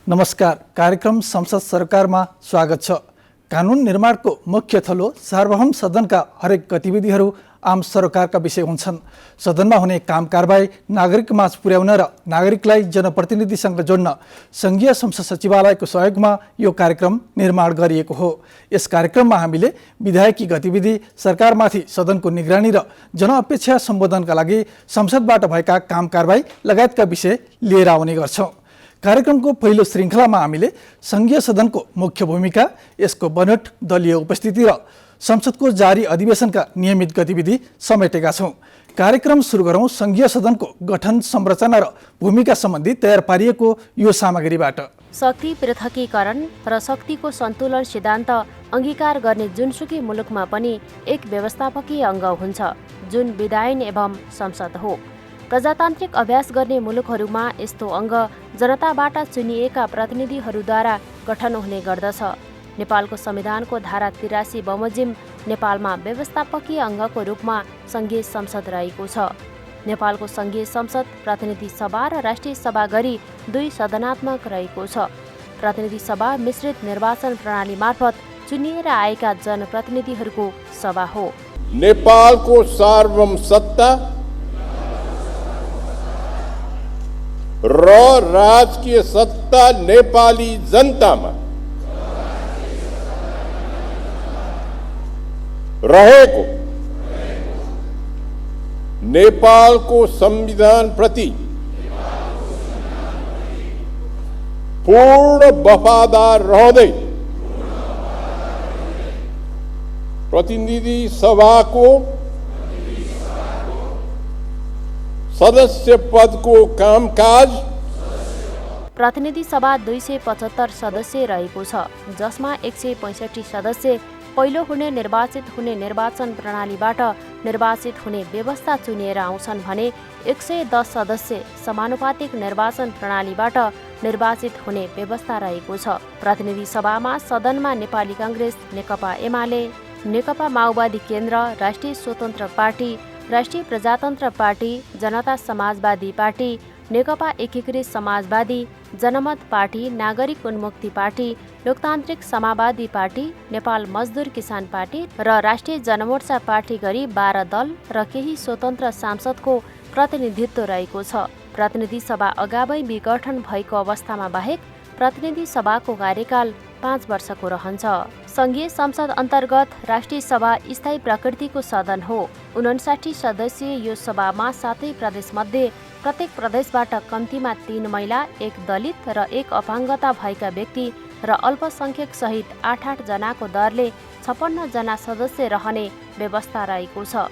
नमस्कार। कार्यक्रम संसद सरकारमा स्वागत छ। कानुन निर्माणको मुख्य थलो सार्वभौम सदनका हरेक गतिविधिहरू आम सरकारका विषय हुन्छन्। सदनमा हुने काम कारबाही नागरिकमाझ पुर्याउन र नागरिकलाई जनप्रतिनिधिसँग जोड्न संघीय संसद सचिवालयको सहयोगमा यो कार्यक्रम निर्माण गरिएको हो। यस कार्यक्रममा हामीले विधायकी गतिविधि, सरकारमाथि सदनको निगरानी र जनअपेक्षा सम्बोधनका लागि संसदबाट भएका काम कारबाही लगायतका विषय लिएर आउने गर्छौँ। कार्यक्रमको पहिलो श्रृङ्खलामा हामीले संघीय सदनको मुख्य भूमिका, यसको बनोट, दलीय उपस्थिति र संसदको जारी अधिवेशनका नियमित गतिविधि समेटेका छौँ। कार्यक्रम सुरु गरौँ संघीय सदनको गठन, संरचना र भूमिका सम्बन्धी तयार पारिएको यो सामग्रीबाट। शक्ति पृथकीकरण र शक्तिको सन्तुलन सिद्धान्त अङ्गीकार गर्ने जुनसुकै मुलुकमा पनि एक व्यवस्थापकीय अङ्ग हुन्छ, जुन विधायन एवं संसद हो। प्रजातान्त्रिक अभ्यास गर्ने मुलुकहरूमा यस्तो अङ्ग जनताबाट चुनिएका प्रतिनिधिहरूद्वारा गठन हुने गर्दछ। नेपालको संविधानको धारा 83 बमोजिम नेपालमा व्यवस्थापकीय अङ्गको रूपमा सङ्घीय संसद रहेको छ। नेपालको सङ्घीय संसद प्रतिनिधि सभा र राष्ट्रिय सभा गरी दुई सदनात्मक रहेको छ। प्रतिनिधि सभा मिश्रित निर्वाचन प्रणाली मार्फत चुनिएर आएका जनप्रतिनिधिहरूको सभा हो। नेपालको सार्वभौम सत्ता र राजकीय सत्ता नेपाली जनतामा रहेको नेपालको संविधान प्रति पूर्ण वफादार रहँदै प्रतिनिधि सभाको सदस्य पदको कामकाज। प्रतिनिधि सभा 275 सदस्य रहेको छ, जसमा 165 सदस्य पहिलो हुने निर्वाचन प्रणालीबाट निर्वाचित हुने व्यवस्था चुनिएर आउँछन् भने 110 सदस्य समानुपातिक निर्वाचन प्रणालीबाट निर्वाचित हुने व्यवस्था रहेको छ। प्रतिनिधि सभामा सदनमा नेपाली काङ्ग्रेस, नेकपा एमाले, नेकपा माओवादी केन्द्र, राष्ट्रिय स्वतन्त्र पार्टी, राष्ट्रिय प्रजातन्त्र पार्टी, जनता समाजवादी पार्टी, नेकपा एकीकृत समाजवादी, जनमत पार्टी, नागरिक उन्मुक्ति पार्टी, लोकतान्त्रिक समाजवादी पार्टी, नेपाल मजदुर किसान पार्टी र राष्ट्रिय जनमोर्चा पार्टी गरी 12 दल र केही स्वतन्त्र सांसदको प्रतिनिधित्व रहेको छ। प्रतिनिधि सभा अगावै विघटन भएको अवस्थामा बाहेक प्रतिनिधि सभाको कार्यकाल 5 वर्षको रहन्छ। सङ्घीय संसद अन्तर्गत राष्ट्रिय सभा स्थायी प्रकृतिको सदन हो। 59 सदस्यीय यो सभामा 7 प्रदेशमध्ये प्रत्येक प्रदेशबाट कम्तीमा 3 महिला, 1 दलित र 1 अपाङ्गता भएका व्यक्ति र अल्पसङ्ख्यक सहित 8 जनाको दरले 56 जना सदस्य रहने व्यवस्था रहेको छ,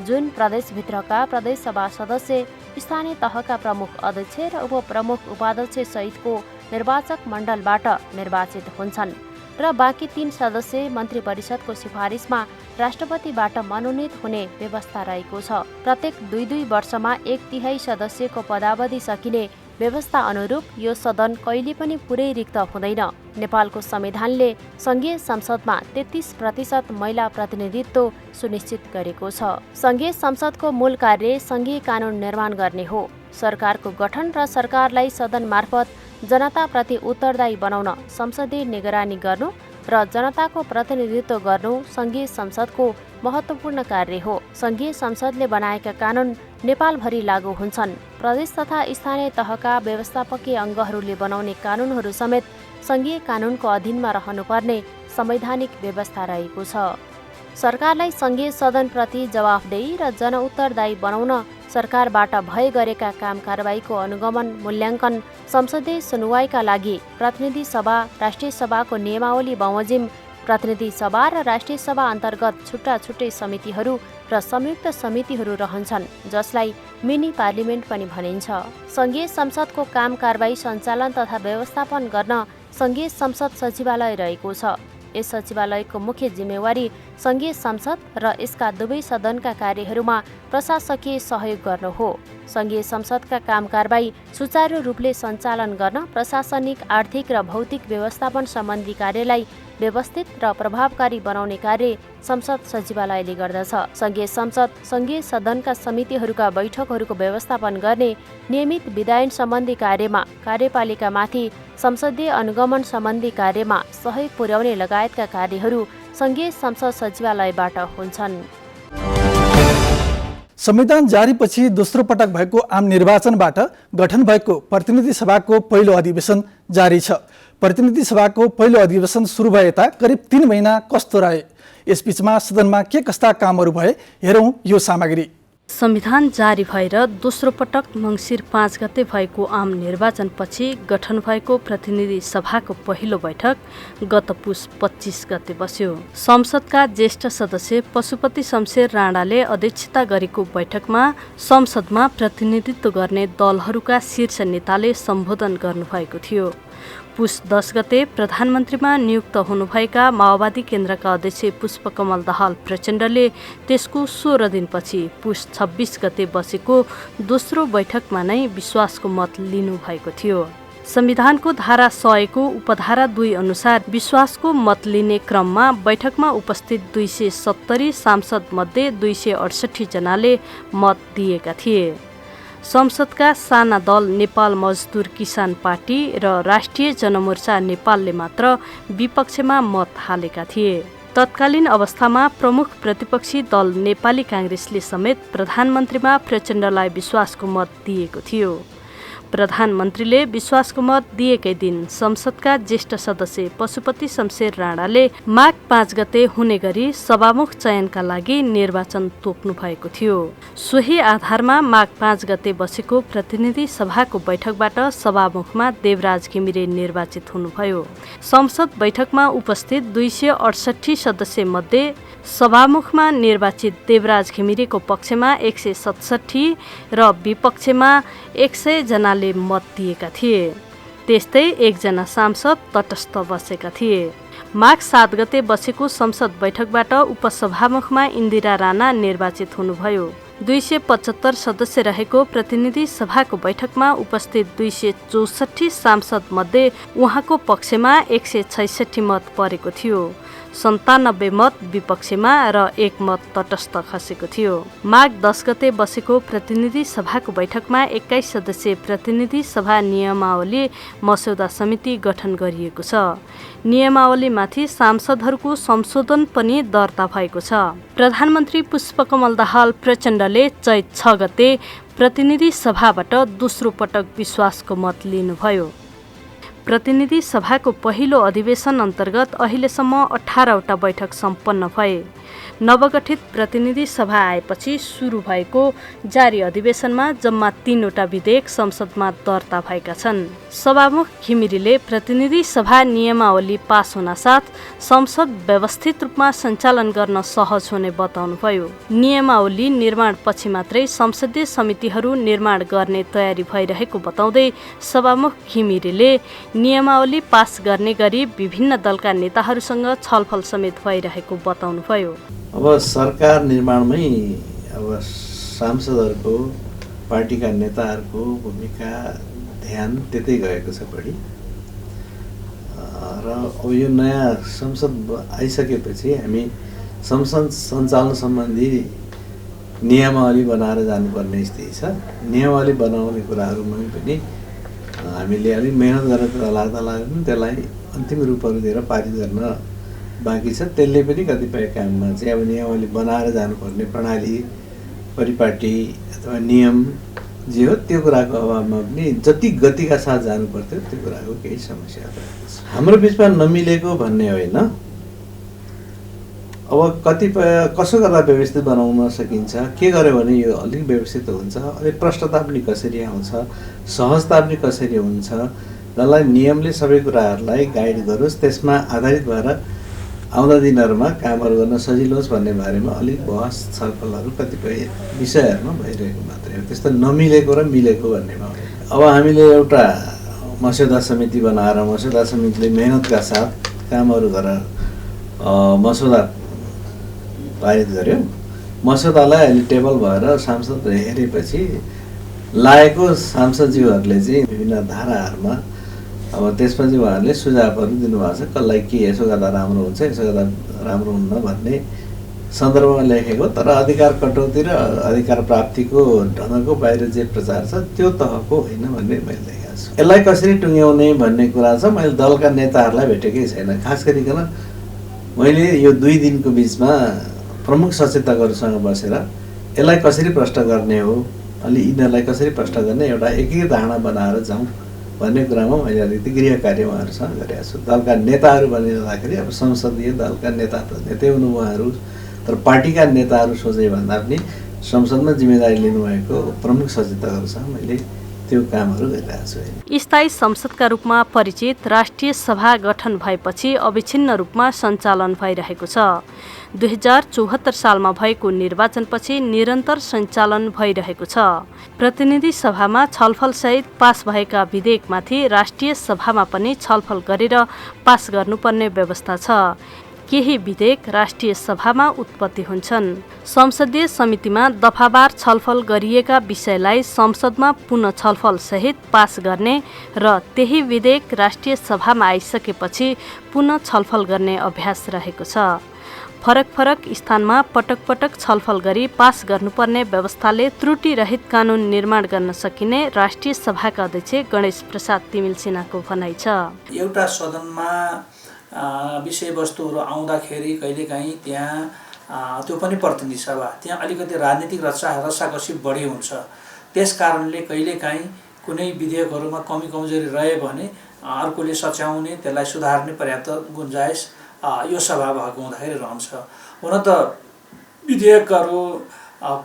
जुन प्रदेशभित्रका प्रदेश सभा सदस्य, स्थानीय तहका प्रमुख अध्यक्ष र उपप्रमुख उपाध्यक्ष सहितको निर्वाचक मण्डलबाट निर्वाचित हुन्छन् र बाँकी 3 सदस्य मन्त्री परिषदको सिफारिसमा राष्ट्रपतिबाट मनोनित हुने व्यवस्था रहेको छ। प्रत्येक 2 वर्षमा 1/3 सदस्यको पदावधि सकिने व्यवस्था अनुरूप यो सदन कहिले पनि पुरै रिक्त हुँदैन। नेपालको संविधानले सङ्घीय संसदमा 33% महिला प्रतिनिधित्व सुनिश्चित गरेको छ। सङ्घीय संसदको मूल कार्य सङ्घीय कानुन निर्माण गर्ने हो। सरकारको गठन र सरकारलाई सदन मार्फत जनताप्रति उत्तरदायी बनाउन संसदीय निगरानी गर्नु र जनताको प्रतिनिधित्व गर्नु सङ्घीय संसदको महत्त्वपूर्ण कार्य हो। सङ्घीय संसदले बनाएका कानुन नेपालभरि लागू हुन्छन्। प्रदेश तथा स्थानीय तहका व्यवस्थापकीय अङ्गहरूले बनाउने कानुनहरू समेत सङ्घीय कानुनको अधीनमा रहनुपर्ने संवैधानिक व्यवस्था रहेको छ। सरकारलाई सङ्घीय सदनप्रति जवाफदेही र जनउत्तरदायी बनाउन सरकारबाट भए गरेका काम कारबाहीको अनुगमन, मूल्याङ्कन, संसदीय सुनवाईका लागि प्रतिनिधि सभा, राष्ट्रिय सभाको नियमावली बमोजिम प्रतिनिधि सभा र राष्ट्रिय सभा अन्तर्गत छुट्टा छुट्टै समितिहरू र संयुक्त समितिहरू रहन्छन्, जसलाई मिनी पार्लिमेन्ट पनि भनिन्छ। सङ्घीय संसदको काम कारबाही सञ्चालन तथा व्यवस्थापन गर्न सङ्घीय संसद सचिवालय रहेको छ। यस सचिवालयको मुख्य जिम्मेवारी सङ्घीय संसद र यसका दुवै सदनका कार्यहरूमा प्रशासकीय सहयोग गर्नु हो। सङ्घीय संसदका काम कारबाही सुचारू रूपले सञ्चालन गर्न प्रशासनिक, आर्थिक र भौतिक व्यवस्थापन सम्बन्धी कार्यलाई व्यवस्थित र प्रभावकारी बनाउने कार्य संसद सचिवालयले गर्दछ। सङ्घीय संसद सङ्घीय सदनका समितिहरूका बैठकहरूको व्यवस्थापन गर्ने, नियमित विधायन सम्बन्धी कार्यमा कार्यपालिकामाथि संसदीय अनुगमन सम्बन्धी कार्यमा सहयोग पुर्याउने लगायतका कार्यहरू सङ्घीय संसद सचिवालयबाट हुन्छन्। संविधान जारीपछि दोस्रो पटक भएको आम निर्वाचनबाट गठन भएको प्रतिनिधि सभाको पहिलो अधिवेशन जारी छ। प्रतिनिधि सभाको पहिलो अधिवेशन सुरु भए यता करिब 3 महिना कस्तो रहे, यसबीचमा सदनमा के कस्ता कामहरू भए, हेरौँ यो सामग्री। संविधान जारी भएर दोस्रो पटक मङ्सिर 5 गते भएको आम निर्वाचनपछि गठन भएको प्रतिनिधि सभाको पहिलो बैठक गत पुस 25 गते बस्यो। संसदका ज्येष्ठ सदस्य पशुपति शमशेर राणाले अध्यक्षता गरेको बैठकमा संसदमा प्रतिनिधित्व गर्ने दलहरूका शीर्ष नेताले सम्बोधन गर्नुभएको थियो। पुस 10 गते प्रधानमन्त्रीमा नियुक्त हुनुभएका माओवादी केन्द्रका अध्यक्ष पुष्पकमल दाहाल प्रचण्डले त्यसको 16 दिनपछि पुस 26 गते बसेको दोस्रो बैठकमा नै विश्वासको मत लिनुभएको थियो। संविधानको धारा 100 को उपधारा 2 अनुसार विश्वासको मत लिने क्रममा बैठकमा उपस्थित 270 सांसद मध्ये 268 जनाले मत दिएका थिए। संसदका साना दल नेपाल मजदुर किसान पार्टी र राष्ट्रिय जनमोर्चा नेपालले मात्र विपक्षमा मत हालेका थिए। तत्कालीन अवस्थामा प्रमुख प्रतिपक्षी दल नेपाली काङ्ग्रेसले समेत प्रधानमन्त्रीमा प्रचण्डलाई विश्वासको मत दिएको थियो। प्रधानमन्त्रीले विश्वासको मत दिएकै दिन संसदका ज्येष्ठ सदस्य पशुपति शमशेर राणाले माघ 5 गते हुने गरी सभामुख चयनका लागि निर्वाचन तोक्नु भएको थियो। सोही आधारमा माघ 5 गते बसेको प्रतिनिधि सभाको बैठकबाट सभामुखमा देवराज घिमिरे निर्वाचित हुनुभयो। संसद बैठकमा उपस्थित 268 सदस्य मध्ये सभामुखमा निर्वाचित देवराज घिमिरेको पक्षमा 167 र विपक्षमा 100 जनाले मत दिएका थिए। त्यस्तै 1 जना सांसद तटस्थ बसेका थिए। माघ 7 गते बसेको संसद बैठकबाट उपसभामुखमा इन्दिरा राणा निर्वाचित हुनुभयो। 275 सदस्य रहेको प्रतिनिधि सभाको बैठकमा उपस्थित 264 सांसद मध्ये उहाँको पक्षमा 166 मत परेको थियो। 97 मत विपक्षमा र 1 मत तटस्थ खसेको थियो। माघ 10 गते बसेको प्रतिनिधि सभाको बैठकमा 21 सदस्यीय प्रतिनिधि सभा नियमावली मस्यौदा समिति गठन गरिएको छ। नियमावलीमाथि सांसदहरूको संशोधन पनि दर्ता भएको छ। प्रधानमन्त्री पुष्पकमल दाहाल प्रचण्डले चैत 6 गते प्रतिनिधि सभाबाट दोस्रो पटक विश्वासको मत लिनुभयो। प्रतिनिधि सभाको पहिलो अधिवेशन अन्तर्गत अहिलेसम्म 18 वटा बैठक सम्पन्न भए। नवगठित प्रतिनिधि सभा आएपछि सुरु भएको जारी अधिवेशनमा जम्मा 3 वटा विधेयक संसदमा दर्ता भएका छन्। सभामुख घिमिरेले प्रतिनिधि सभा नियमावली पास हुनासाथ संसद व्यवस्थित रूपमा सञ्चालन गर्न सहज हुने बताउनुभयो। नियमावली निर्माण पछि मात्रै संसदीय समितिहरू निर्माण गर्ने तयारी भइरहेको बताउँदै सभामुख घिमिरेले नियमावली पास गर्ने गरी विभिन्न दलका नेताहरूसँग छलफल समेत भइरहेको बताउनुभयो। अब सरकार निर्माणमै अब सांसदहरूको पार्टीका नेताहरूको भूमिका ध्यान त्यतै गएको छ बढी र अब यो नयाँ संसद आइसकेपछि हामी संसद सञ्चालन सम्बन्धी नियमावली बनाएर जानुपर्ने स्थिति छ। नियमावली बनाउने कुराहरूमा पनि हामीले अलिक मेहनत गरेर लाग्दा पनि त्यसलाई अन्तिम रूपहरू दिएर पारित गर्न बाँकी छ। त्यसले पनि कतिपय काममा चाहिँ अब नियमावली बनाएर जानुपर्ने प्रणाली परिपाटी अथवा नियम जे हो त्यो कुराको अभावमा पनि जति गतिका साथ जानुपर्थ्यो त्यो कुराको केही समस्या रहेको छ। हाम्रो बिचमा नमिलेको भन्ने होइन, अब कतिपय कसो गर्दा व्यवस्थित बनाउन सकिन्छ, के गर्यो भने यो अलिक व्यवस्थित हुन्छ, अलिक प्रष्टता पनि कसरी आउँछ, सहजता पनि कसरी हुन्छ, जसलाई नियमले सबै कुराहरूलाई गाइड गरोस्, त्यसमा आधारित भएर आउँदा दिनहरूमा कामहरू गर्न सजिलो होस् भन्ने बारेमा अलिक बहस छलफलहरू कतिपय विषयहरूमा भइरहेको मात्रै हो। त्यस्तो नमिलेको र मिलेको भन्नेमा हो। अब हामीले एउटा मस्यौदा समिति बनाएर मस्यौदा समितिले मेहनतका साथ कामहरू गरेर मस्यौदा पारित गर्यो। मस्यौदालाई अहिले टेबल भएर सांसदले हेरेपछि लागेको सांसदज्यूहरूले चाहिँ विभिन्न धाराहरूमा अब त्यसपछि उहाँहरूले सुझावहरू दिनुभएको छ, कसलाई के यसो गर्दा राम्रो हुन्छ, यसो गर्दा राम्रो हुन्न भन्ने सन्दर्भमा लेखेको। तर अधिकार कटौती र अधिकार प्राप्तिको ढङ्गको बाहिर जे प्रचार छ त्यो तहको होइन भन्ने मैले देखेको छु। यसलाई कसरी टुङ्ग्याउने भन्ने कुरा छ। मैले दलका नेताहरूलाई भेटेकै छैन। खास गरिकन मैले यो 2 दिनको बिचमा प्रमुख सचेतकहरूसँग बसेर यसलाई कसरी प्रष्ट गर्ने हो, अलि यिनीहरूलाई कसरी प्रष्ट गर्ने एउटा एकीकृत धारणा बनाएर जाउँ भन्ने कुरामा मैले अलिकति गृह कार्य उहाँहरूसँग गरेको छु। दलका नेताहरू भनिरहँदाखेरि अब संसदीय दलका नेता त नेतै हुनु उहाँहरू, तर पार्टीका नेताहरू सोझै भन्दा पनि संसदमा जिम्मेदारी लिनुभएको प्रमुख सचेतकहरूसँग मैले त्यो कामहरू गरिरहेको छु। स्थायी संसदका रूपमा परिचित राष्ट्रिय सभा गठन भएपछि अविच्छिन्न रूपमा सञ्चालन भइरहेको छ। 2074 सालमा भएको निर्वाचनपछि निरन्तर सञ्चालन भइरहेको छ। प्रतिनिधि सभामा छलफलसहित पास भएका विधेयकमाथि राष्ट्रिय सभामा पनि छलफल गरेर पास गर्नुपर्ने व्यवस्था छ। केही विधेयक राष्ट्रिय सभामा उत्पत्ति हुन्छन्। संसदीय समितिमा दफावार छलफल गरिएका विषयलाई संसदमा पुनः छलफल सहित पास गर्ने र त्यही विधेयक राष्ट्रिय सभामा आइसकेपछि पुनः छलफल गर्ने अभ्यास रहेको छ। फरक फरक स्थानमा पटक पटक छलफल गरी पास गर्नुपर्ने व्यवस्थाले त्रुटिरहित कानुन निर्माण गर्न सकिने राष्ट्रिय सभाका अध्यक्ष गणेश प्रसाद तिमिल सिन्हाको भनाइ छ। एउटा सदनमा विषयवस्तुहरू आउँदाखेरि कहिलेकाहीँ त्यहाँ त्यो पनि प्रतिनिधि सभा, त्यहाँ अलिकति राजनीतिक रसाकसी बढी हुन्छ। त्यस कारणले कहिलेकाहीँ कुनै विधेयकहरूमा कमी कमजोरी रह्यो भने अर्कोले सच्याउने, त्यसलाई सुधार्ने पर्याप्त गुन्जाइस यो सभा भएको हुँदाखेरि रहन्छ। हुन त विधेयकहरू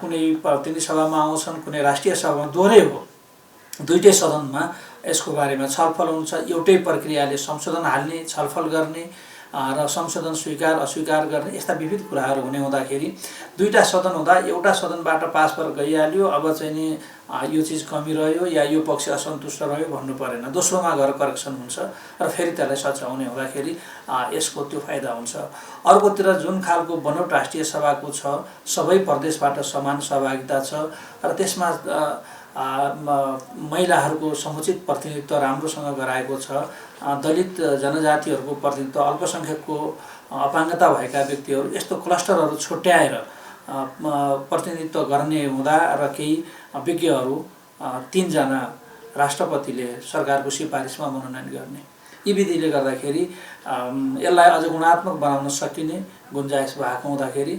कुनै प्रतिनिधि सभामा आउँछन्, कुनै राष्ट्रिय सभामा दोहोरै हो, दुईटै सदनमा यसको बारेमा छलफल हुन्छ। एउटै प्रक्रियाले संशोधन हाल्ने, छलफल गर्ने र संशोधन स्वीकार अस्वीकार गर्ने, यस्ता विविध कुराहरू हुने हुँदाखेरि दुईटा सदन हुँदा एउटा सदनबाट पास भएर गइहाल्यो, अब चाहिँ नि यो चिज कमी रह्यो या यो पक्ष असन्तुष्ट रह्यो भन्नु परेन। दोस्रोमा गएर करेक्सन हुन्छ र फेरि त्यसलाई सच्याउने हुँदाखेरि यसको त्यो फाइदा हुन्छ। अर्कोतिर जुन खालको बनोट राष्ट्रिय सभाको छ, सबै प्रदेशबाट समान सहभागिता छ र त्यसमा महिलाहरूको समुचित प्रतिनिधित्व राम्रोसँग गराएको छ, दलित जनजातिहरूको प्रतिनिधित्व, अल्पसङ्ख्यकको अपाङ्गता भएका व्यक्तिहरू, यस्तो क्लस्टरहरू छुट्याएर प्रतिनिधित्व गर्ने हुँदा र केही विज्ञहरू 3 जना राष्ट्रपतिले सरकारको सिफारिसमा मनोनयन गर्ने, यी विधिले गर्दाखेरि यसलाई अझ गुणात्मक बनाउन सकिने गुन्जाइस भएको हुँदाखेरि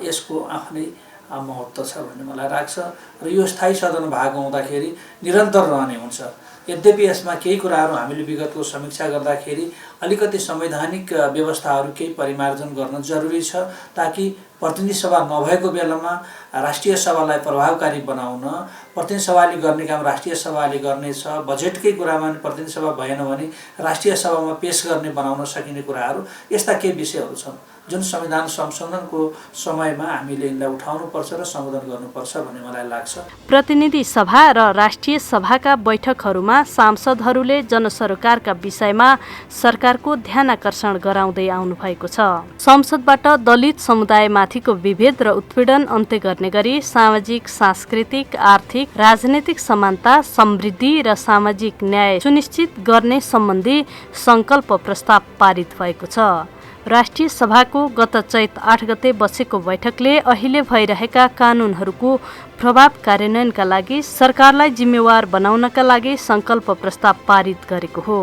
यसको आफ्नै महत्त्व छ भन्ने मलाई लाग्छ। र यो स्थायी सदन भएको हुँदाखेरि निरन्तर रहने हुन्छ। यद्यपि यसमा केही कुराहरू हामीले विगतको समीक्षा गर्दाखेरि अलिकति संवैधानिक व्यवस्थाहरू केही परिमार्जन गर्न जरुरी छ, ताकि प्रतिनिधि सभा नभएको बेलामा राष्ट्रिय सभालाई प्रभावकारी बनाउन, प्रतिनिधि सभाले गर्ने काम राष्ट्रिय सभाले गर्नेछ, बजेटकै कुरामा प्रतिनिधि सभा भएन भने राष्ट्रिय सभामा पेश गर्ने बनाउन सकिने कुराहरू, यस्ता केही विषयहरू छन् जुन संविधान संशोधनको समयमा हामीले यिनलाई उठाउनुपर्छ र सम्बोधन गर्नुपर्छ भन्ने मलाई लाग्छ। प्रतिनिधि सभा र राष्ट्रिय सभाका बैठकहरूमा सांसदहरूले जनसरोकारका विषयमा सरकारको ध्यानाकर्षण गराउँदै आउनु भएको छ। संसदबाट दलित समुदायमाथिको विभेद र उत्पीडन अन्त्य गर्ने गरी सामाजिक, सांस्कृतिक, आर्थिक, राजनैतिक समानता, समृद्धि र सामाजिक न्याय सुनिश्चित गर्ने सम्बन्धी संकल्प प्रस्ताव पारित भएको छ। राष्ट्रिय सभाको गत चैत 8 गते बसेको बैठकले अहिले भइरहेका कानुनहरूको प्रभाव कार्यान्वयनका लागि सरकारलाई जिम्मेवार बनाउनका लागि संकल्प प्रस्ताव पारित गरेको हो।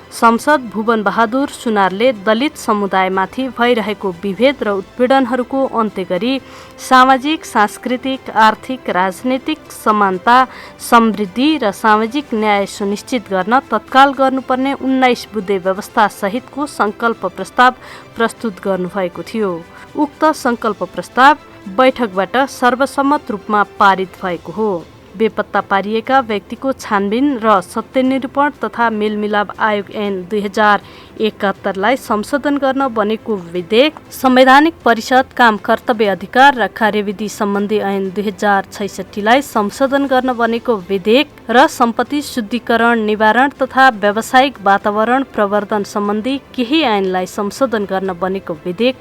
सांसद भुवन बहादुर सुनारले दलित समुदायमाथि भइरहेको विभेद र उत्पीडनहरूको अन्त्य गरी सामाजिक, सांस्कृतिक, आर्थिक, राजनैतिक समानता, समृद्धि र सामाजिक न्याय सुनिश्चित गर्न तत्काल गर्नुपर्ने 19 बुँदे व्यवस्था सहितको संकल्प प्रस्ताव प्रस्तुत गर्नुभएको थियो। उक्त संकल्प प्रस्ताव बैठकबाट सर्वसम्मत रूपमा पारित भएको हो। बेपत्ता पारिएका व्यक्तिको छानबिन र सत्यनिरूपण तथा मेलमिलाप आयोग ऐन 2071लाई संशोधन गर्न बनेको विधेयक, संवैधानिक परिषद काम कर्तव्य अधिकार र कार्यविधि सम्बन्धी ऐन 2066लाई संशोधन गर्न बनेको विधेयक र सम्पत्ति शुद्धिकरण, निवारण तथा व्यावसायिक वातावरण प्रवर्धन सम्बन्धी केही ऐनलाई संशोधन गर्न बनेको विधेयक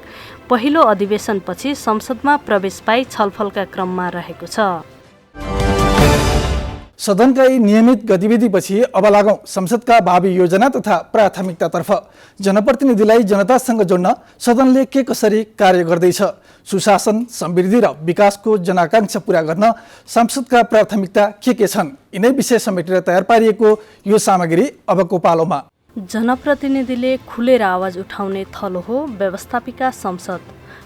पहिलो अधिवेशनपछि संसदमा प्रवेश पाई छलफलका क्रममा रहेको छ। सदनका यी नियमित गतिविधिपछि अब लागौँ संसदका भावी योजना तथा प्राथमिकतातर्फ। जनप्रतिनिधिलाई जनतासँग जोड्न सदनले के कसरी कार्य गर्दैछ, सुशासन, समृद्धि र विकासको जनाकांक्षा पूरा गर्न सांसदका प्राथमिकता के छन्, यिनै विषय समेटेर तयार पारिएको यो सामग्री अबको पालोमा। जनप्रतिनिधिले खुलेर आवाज उठाउने थलो हो व्यवस्थापिका संसद।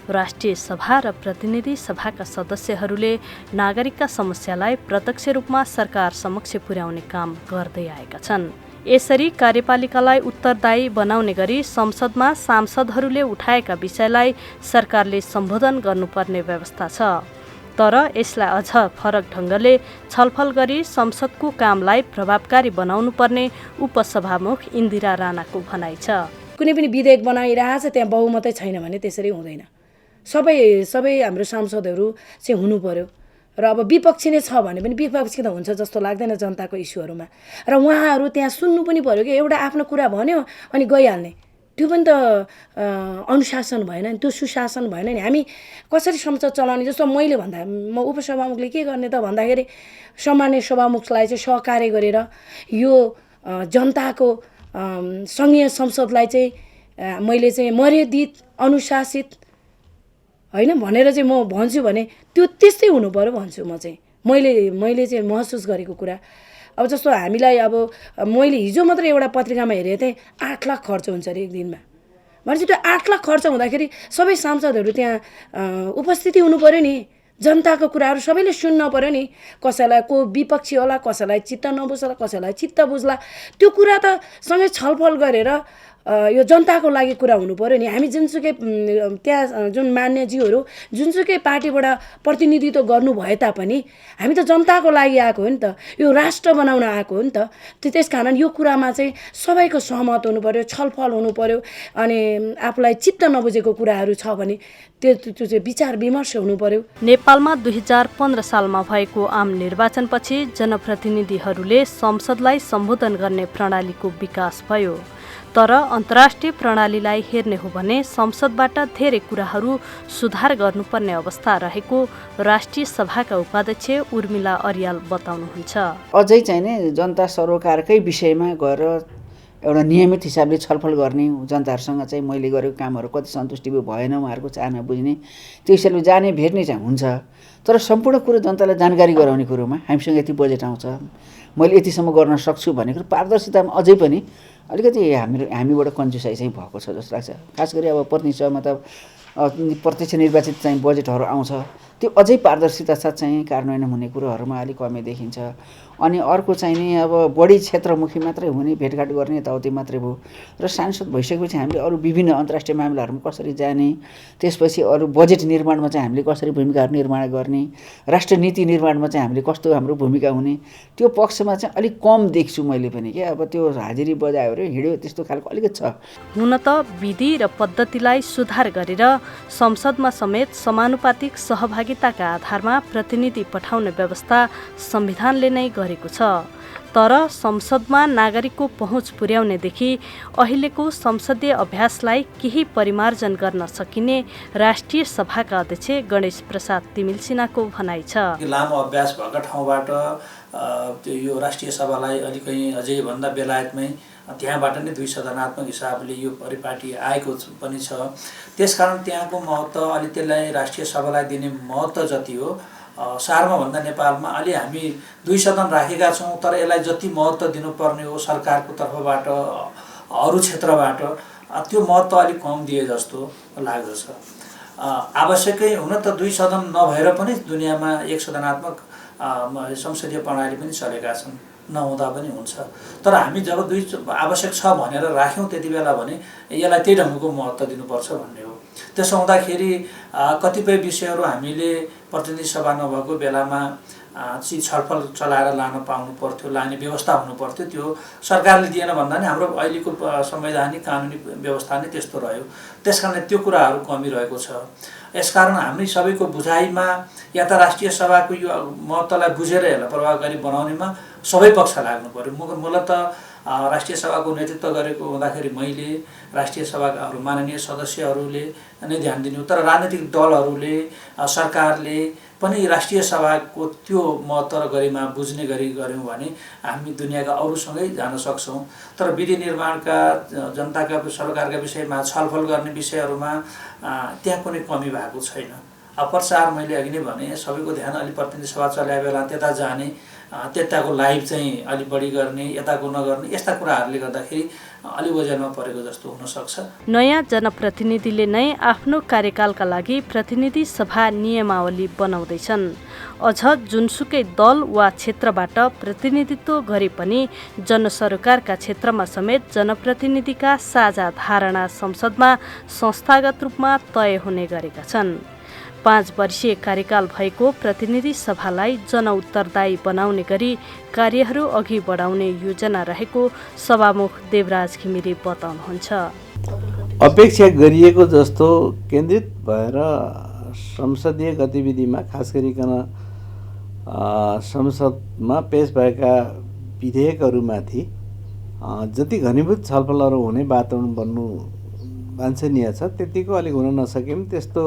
राष्ट्रिय सभा र प्रतिनिधि सभाका सदस्यहरूले नागरिकका समस्यालाई प्रत्यक्ष रूपमा सरकार समक्ष पुर्याउने काम गर्दै आएका छन्। यसरी कार्यपालिकालाई उत्तरदायी बनाउने गरी संसदमा सांसदहरूले उठाएका विषयलाई सरकारले सम्बोधन गर्नुपर्ने व्यवस्था छ। तर यसलाई अझ फरक ढङ्गले छलफल गरी संसदको कामलाई प्रभावकारी बनाउनु पर्ने उपसभामुख इन्दिरा राणाको भनाइ छ। कुनै पनि विधेयक बनाइरहेछ त्यहाँ बहुमतै छैन भने त्यसरी हुँदैन। सबै हाम्रो सांसदहरू चाहिँ हुनु पर्यो र अब विपक्षी नै छ भने पनि विपक्षी त हुन्छ जस्तो लाग्दैन जनताको इस्युहरूमा। र उहाँहरू त्यहाँ सुन्नु पनि पर्यो कि एउटा आफ्नो कुरा भन्यो अनि गइहाल्ने, त्यो पनि त अनुशासन भएन नि, त्यो सुशासन भएन नि। हामी कसरी संसद चलाउने, जस्तो मैले भन्दा म उपसभामुखले के गर्ने त भन्दाखेरि सामान्य सभामुखलाई चाहिँ सहकार्य गरेर यो जनताको सङ्घीय संसदलाई चाहिँ मैले चाहिँ मर्यादित अनुशासित होइन भनेर चाहिँ म भन्छु भने त्यो त्यस्तै हुनु पर्यो भन्छु म चाहिँ। मैले चाहिँ महसुस गरेको कुरा अब जस्तो हामीलाई अब मैले हिजो मात्रै एउटा पत्रिकामा हेरेको थिएँ 8 लाख खर्च हुन्छ अरे एक दिनमा। भनेपछि त्यो 8 लाख खर्च हुँदाखेरि सबै सांसदहरू त्यहाँ उपस्थिति हुनु पर्यो नि, जनताको कुराहरू सबैले सुन्न पर्यो नि। कसैलाई को विपक्षी होला, कसैलाई चित्त नबुझ्ला, कसैलाई चित्त बुझ्ला, त्यो कुरा त सँगै छलफल गरेर यो जनताको लागि कुरा हुनु पर्यो नि। हामी जुनसुकै त्यहाँ जुन मान्यज्यूहरू जुनसुकै पार्टीबाट प्रतिनिधित्व गर्नु भए तापनि हामी त जनताको लागि आएको हो नि त, यो राष्ट्र बनाउन आएको हो नि त। त्यस कारण यो कुरामा चाहिँ सबैको सहमत हुनु पर्यो, छलफल हुनु पर्यो। अनि आफूलाई चित्त नबुझेको कुराहरू छ भने त्यो चाहिँ विचार विमर्श हुनु पर्यो। नेपालमा 2015 सालमा भएको आम निर्वाचनपछि जनप्रतिनिधिहरूले संसदलाई सम्बोधन गर्ने प्रणालीको विकास भयो। तर अन्तर्राष्ट्रिय प्रणालीलाई हेर्ने हो भने संसदबाट धेरै कुराहरू सुधार गर्नुपर्ने अवस्था रहेको राष्ट्रिय सभाका उपाध्यक्ष उर्मिला अर्याल बताउनुहुन्छ। अझै चाहिँ नि जनता सरोकारकै विषयमा गएर एउटा नियमित हिसाबले छलफल गर्ने, जनताहरूसँग चाहिँ मैले गरेको कामहरू कति सन्तुष्टि भएन उहाँहरूको चाहना बुझ्ने, त्यो हिसाबले जाने भेट्ने चाहिँ हुन्छ। तर सम्पूर्ण कुरो जनतालाई जानकारी गराउने कुरोमा हामीसँग यति बजेट आउँछ, मैले यतिसम्म गर्न सक्छु भन्ने कुरो पारदर्शितामा अझै पनि अलिकति हामीबाट कन्जुसाइ चाहिँ भएको छ जस्तो लाग्छ। खास गरी अब प्रतिनिधि सभामा त प्रत्यक्ष निर्वाचित चाहिँ बजेटहरू आउँछ, त्यो अझै पारदर्शिता साथ चाहिँ कार्यान्वयन हुने कुरोहरूमा अलिक कमी देखिन्छ। अनि अर्को चाहिँ नि अब बढी क्षेत्रमुखी मात्रै हुने, भेटघाट गर्ने यताउति मात्रै भयो। र सांसद भइसकेपछि हामीले अरू विभिन्न अन्तर्राष्ट्रिय मामिलाहरूमा कसरी जाने, त्यसपछि अरू बजेट निर्माणमा चाहिँ हामीले कसरी भूमिकाहरू निर्माण गर्ने, राष्ट्र नीति निर्माणमा चाहिँ हामीले कस्तो हाम्रो भूमिका हुने, त्यो पक्षमा चाहिँ अलिक कम देख्छु मैले पनि। के अब त्यो हाजिरी बजायो हिँड्यो त्यस्तो खालको अलिकति छ। हुन त विधि र पद्धतिलाई सुधार गरेर संसदमा समेत समानुपातिक सहभागिताका आधारमा प्रतिनिधि पठाउने व्यवस्था संविधानले नै गरेको छ। तर संसदमा नागरिकको पहुँच पुर्याउनेदेखि अहिलेको संसदीय अभ्यासलाई केही परिमार्जन गर्न सकिने राष्ट्रिय सभाका अध्यक्ष गणेश प्रसाद तिमिल सिन्हाको भनाइ छ। लामो अभ्यास भएका ठाउँबाट यो राष्ट्रिय सभालाई अलिकति अझै भन्दा बेलायतमै त्यहाँबाट नै 2 सदनात्मक हिसाबले यो परिपाटी आएको पनि छ। त्यसकारण त्यहाँको महत्त्व अलि त्यसलाई राष्ट्रिय सभालाई दिने महत्त्व जति हो सारमा भन्दा नेपालमा अलि हामी 2 सदन राखेका छौँ, तर यसलाई जति महत्त्व दिनुपर्ने हो सरकारको तर्फबाट अरू क्षेत्रबाट त्यो महत्त्व अलिक कम दिए जस्तो लाग्दछ। आवश्यकै हुन त 2 सदन नभएर पनि दुनियाँमा 1 सदनात्मक संसदीय प्रणाली पनि चलेका छन्, नहुँदा पनि हुन्छ। तर हामी जब 2 आवश्यक छ भनेर राख्यौँ त्यति बेला भने यसलाई त्यही ढङ्गको महत्त्व दिनुपर्छ भन्ने हो। त्यसो हुँदाखेरि कतिपय विषयहरू हामीले प्रतिनिधि सभा नभएको बेलामा छलफल चलाएर लान पाउनु पर्थ्यो, लाने व्यवस्था हुनु पर्थ्यो। त्यो सरकारले दिएन भन्दा नि हाम्रो अहिलेको संवैधानिक कानुनी व्यवस्था नै त्यस्तो रह्यो। त्यसकारणले त्यो कुराहरू कमी रहेको छ। यसकारण हामी सबैको बुझाइमा या त राष्ट्रिय सभाको यो महत्त्वलाई बुझेर यसलाई प्रभावकारी बनाउनेमा सबै पक्ष लाग्नु पर्यो। मूलत राष्ट्रिय सभाको नेतृत्व गरेको हुँदाखेरि मैले, राष्ट्रिय सभाका माननीय सदस्यहरूले नै ध्यान दिनु, तर राजनीतिक दलहरूले, सरकारले पनि राष्ट्रिय सभाको त्यो महत्त्व र गरिमा बुझ्ने गरी गऱ्यौँ भने हामी दुनियाँका अरूसँगै जान सक्छौँ। तर विधि निर्माणका जनताका सरकारका विषयमा छलफल गर्ने विषयहरूमा त्यहाँ कुनै कमी भएको छैन। प्रचार मैले अघि नै भने सबैको ध्यान अलि प्रतिनिधि सभा चलाए बेला त्यता जाने, त्यताको लाइभ चाहिँ अलि बढी गर्ने, यताको नगर्ने, यस्ता कुराहरूले गर्दाखेरि अलि ओझेलमा परेको जस्तो हुनसक्छ। नयाँ जनप्रतिनिधिले नै आफ्नो कार्यकालका लागि प्रतिनिधि सभा नियमावली बनाउँदैछन्। अझ जुनसुकै दल वा क्षेत्रबाट प्रतिनिधित्व गरे पनि जनसरोकारका क्षेत्रमा समेत जनप्रतिनिधिका साझा धारणा संसदमा संस्थागत रूपमा तय हुने गरेका छन्। 5 वर्षीय कार्यकाल भएको प्रतिनिधि सभालाई जनउत्तरदायी बनाउने गरी कार्यहरू अघि बढाउने योजना रहेको सभामुख देवराज घिमिरे बताउनुहुन्छ। अपेक्षा गरिएको जस्तो केन्द्रित भएर संसदीय गतिविधिमा खास गरिकन संसदमा पेश भएका विधेयकहरूमाथि जति घनीभूत छलफलहरू हुने वातावरण बन्नु वाञ्छनीय छ त्यतिको अलिक हुन नसके पनि त्यस्तो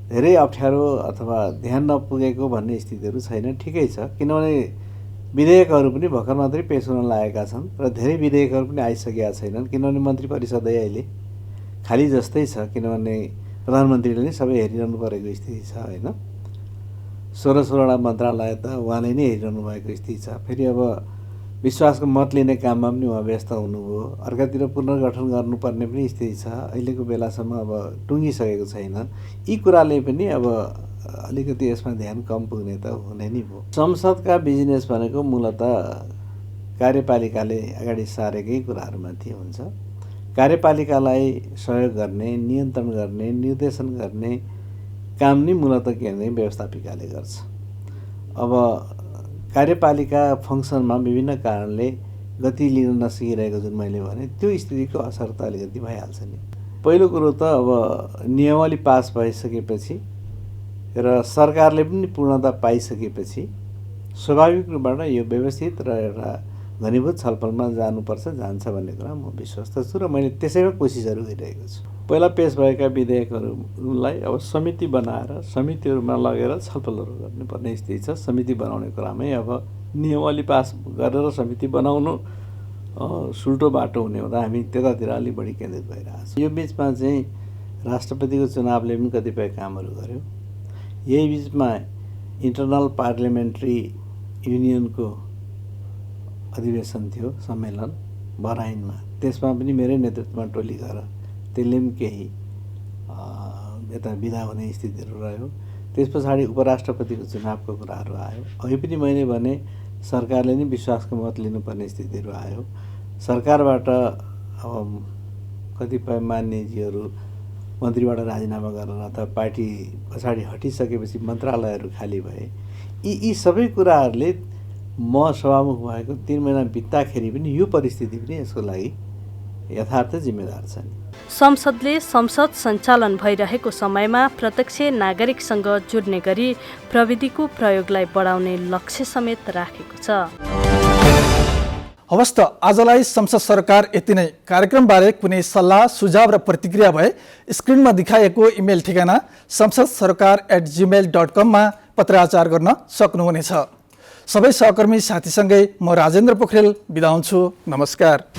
धेरै अप्ठ्यारो अथवा ध्यान नपुगेको भन्ने स्थितिहरू छैन। ठिकै छ, किनभने विधेयकहरू पनि भर्खर मात्रै पेश हुन लागेका छन् र धेरै विधेयकहरू पनि आइसकेका छैनन्। किनभने मन्त्री परिषदै अहिले खाली जस्तै छ, किनभने प्रधानमन्त्रीले नै सबै हेरिरहनु परेको स्थिति छ होइन। 16वटा मन्त्रालय त उहाँले नै हेरिरहनु भएको स्थिति छ। फेरि अब विश्वासको मत लिने काममा पनि उहाँ व्यस्त हुनुभयो। अर्कातिर पुनर्गठन गर्नुपर्ने पनि स्थिति छ। अहिलेको बेलासम्म अब टुङ्गिसकेको छैन। यी कुराले पनि अब अलिकति यसमा ध्यान कम पुग्ने त हुने नै भयो। संसदका बिजनेस भनेको मूलत कार्यपालिकाले अगाडि सारेकै कुराहरूमाथि हुन्छ। कार्यपालिकालाई सहयोग गर्ने, नियन्त्रण गर्ने, निर्देशन गर्ने काम नै मूलत केन्द्रीय व्यवस्थापिकाले गर्छ। अब कार्यपालिका फङ्सनमा विभिन्न कारणले गति लिन नसकिरहेको जुन मैले भने त्यो स्थितिको असर त अलिकति भइहाल्छ नि। पहिलो कुरो त अब नियमावली पास भइसकेपछि र सरकारले पनि पूर्णता पाइसकेपछि स्वाभाविक रूपबाट यो व्यवस्थित र एउटा घनीभूत छलफलमा जानुपर्छ, जान्छ भन्ने कुरा म विश्वस्त छु र मैले त्यसैमा कोसिसहरू गरिरहेको छु। पहिला पेश भएका विधेयकहरूलाई अब समिति बनाएर समितिहरूमा लगेर छलफलहरू गर्नुपर्ने स्थिति छ। समिति बनाउने कुरामै अब नियमावली पास गरेर समिति बनाउनु सुल्टो बाटो हुने हुँदा हामी त्यतातिर अलिक बढी केन्द्रित भइरहेको छ। यो बिचमा चाहिँ राष्ट्रपतिको चुनावले पनि कतिपय कामहरू गर्यो। यही बिचमा इन्टरनल पार्लियामेन्ट्री युनियनको अधिवेशन थियो, सम्मेलन बहराइनमा। त्यसमा पनि मेरै नेतृत्वमा टोली गएर त्यसले पनि केही यता विदा हुने स्थितिहरू रह्यो। त्यस पछाडि उपराष्ट्रपतिको चुनावको कुराहरू आयो। अघि पनि मैले भने सरकारले नै विश्वासको मत लिनुपर्ने स्थितिहरू आयो। सरकारबाट कतिपय मान्यजीहरू मन्त्रीबाट राजीनामा गरेर अथवा पार्टी पछाडि हटिसकेपछि मन्त्रालयहरू खाली भए। यी सबै कुराहरूले म सभामुख भएको 3 महिना बित्दाखेरि पनि यो परिस्थिति पनि यसको लागि यथार्थ जिम्मेदार छ नि। संसदले संसद सञ्चालन भइरहेको समयमा प्रत्यक्ष नागरिकसँग जोड्ने गरी प्रविधिको प्रयोगलाई बढाउने लक्ष्य समेत राखेको छ। हवस् त आजलाई संसद सरकार यति नै। कार्यक्रमबारे कुनै सल्लाह सुझाव र प्रतिक्रिया भए स्क्रिनमा देखाएको इमेल ठेगाना samsadsarkar@gmail.com मा पत्राचार गर्न सक्नुहुनेछ। सबै सहकर्मी साथीसँगै म राजेन्द्र पोखरेल बिदा हुन्छु। नमस्कार।